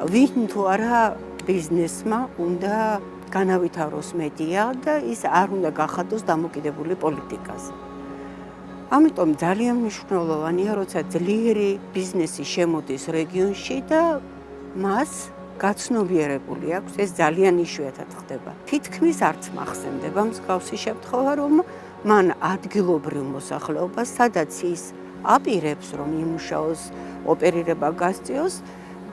ვინ თუ არა ბიზნესმა უნდა განავითაროს მედია და ის არ უნდა გახადოს დამოკიდებული პოლიტიკაზე. ამიტომ ძალიან მნიშვნელოვანია, როცა ძლიერი ბიზნესი შემოდის რეგიონში და მას გაცნობიერებული აქვს, ეს ძალიან იშვიათად ხდება. თითქმის არც მახსენდება მსგავსი შემთხვევა, რომ მან ადგილობრივ მოსახლეობას, სადაც ის აპირებს, რომ იმუშაოს, ოპერირება გასწიოს,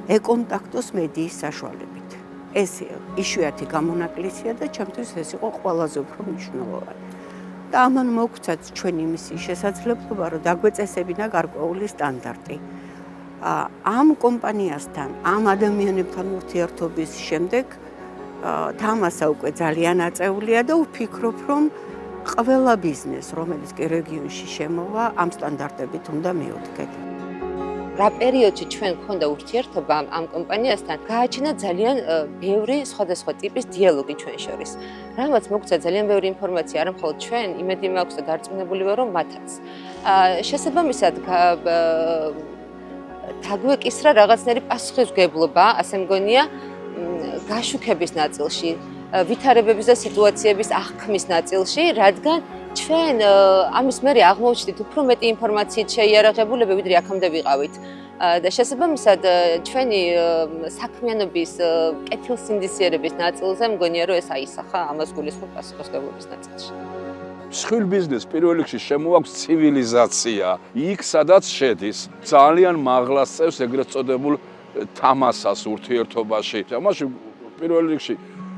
ეკონტაქტოს მედიის საშუალებით. ეს იშვიათი გამონაკლისია და ჩემთვის ეს იყო ყველაზე უფრო მნიშვნელოვანი. და ამან მოგცაც ჩვენი მისიის შესაძლებლობა, რომ დაგვეწესებინა გარკვეული სტანდარტი. ამ კომპანიასთან, ამ ადამიანებთან ურთიერთობის შემდეგ თამასა უკვე ძალიან აწეულია და ვფიქრობ, რომ ყველა ბიზნეს, რომელიც კი რეგიონში შემოვა, ამ სტანდარტებით უნდა მიუდგეთ. რა პერიოდში ჩვენ გქონდა ურთიერთობა ამ კომპანიასთან, გააჩინა ძალიან ბევრი სხვადასხვა ტიპის დიალოგი ჩვენ შორის. რამაც მოგცა ძალიან ბევრი ინფორმაცია, არა მხოლოდ ჩვენ, იმედი მაქვს და დარწმუნებული ვარ, რომ მათაც. შესაბამისად დაგვეკისრა რაღაცნაირი პასუხისმგებლობა, ასე მგონია, გაშუქების ნაწილში, ვითარებების და სიტუაციების აღქმის ნაწილში, რადგან ჩვენ ამის მერე აღმოვჩნდით უფრო მეტი ინფორმაციით შეიარაღებულები, ვიდრე აქამდე ვიყავით. და შესაბამისად ჩვენი საქმიანობის კეთილსინდისიერების ნაწილზე მგონია, რომ ეს აისახა ამას გულისხმობ პასუხისმგებლობის ნაწილში. მსხვილ ბიზნესს პირველ რიგში შემოაქვს ცივილიზაცია. იქ სადაც შედის, ძალიან მაღლა წევს ეგრეთ წოდებულ თამასას ურთიერთობაში. ამაში პირველ რიგში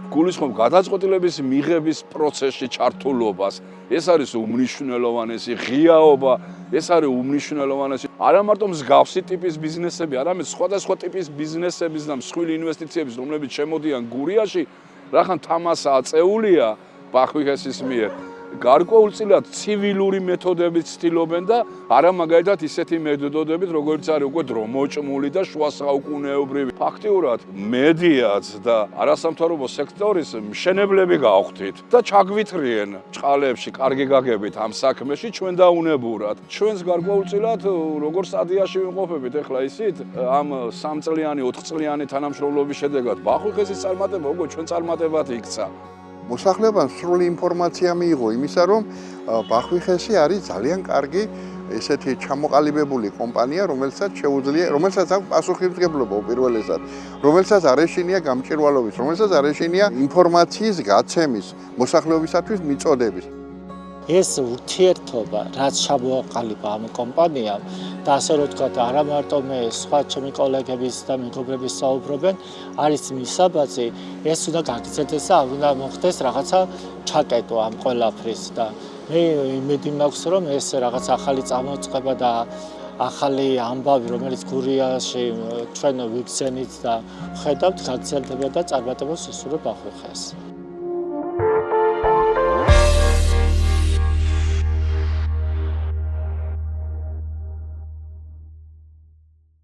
გულისხმობ გადაწყვეტილების მიღების პროცესში ჩართულობას. ეს არის უმნიშვნელოვანესი ღიაობა, ეს არის უმნიშვნელოვანესი. არა მარტო მსგავსი ტიპის ბიზნესები, არამედ სხვადასხვა ტიპის ბიზნესების და მსხვილი ინვესტიციების, რომლებიც შემოდიან გურიაში, რახან თამასა აწეულია ბახვიხესის მიერ. გარკვეულწილად ცივილური მეთოდებით ცდილობენ და არა მაგალითად ისეთი მეთოდებით, როგორც არის უკვე დრომოჭმული და შუა საუკუნეობრივი. ფაქტიურად მედიაც და არასამთავრობო სექტორის მშენებლები გავხდით და ჩაგვითრიენ ჭყალებში, კარგი გაგებით ამ საქმეში ჩვენ დაუნებურად. ჩვენს გარკვეულწილად როგორ სტადიაში ვიმყოფებით ახლა ისით, ამ 3 წლიანი, 4 წლიანი თანამშრომლობის შედეგად ბახვიხესის წარმატება უკვე ჩვენ წარმატებად იქცა. მოსახლეობამ სრული ინფორმაცია მიიღო იმისა, რომ ბახვიხესი არის ძალიან კარგი ესეთი ჩამოყალიბებული კომპანია, რომელსაც აქვს პასუხისმგებლობა უპირველესად, რომელსაც არ ეშინია გამჭვირვალობის, რომელსაც არ ეშინია ინფორმაციის გაცემის, მოსახლეობისათვის მიწოდების. ეს ურთიერთობა, რაც ჩამოაყალიბა ამ კომპანიამ და ასე რომ ვთქვათ, არა მარტო მე, სხვა ჩემი კოლეგების და მეგობრების საუბრობენ, არის მისაბაძი, ეს უნდა გაგრძელდეს და უნდა მოხდეს რაღაცა ჩაკეტვა ამ ყველაფრის და მე იმედი მაქვს, რომ ეს რაღაც ახალი წამოწყება და ახალი ამბავი, რომელიც გურიაში ჩვენ ვიგრძენით და ვხედავთ, გაგრძელდება და წარმატებას უსურვებ ბახვიხეს.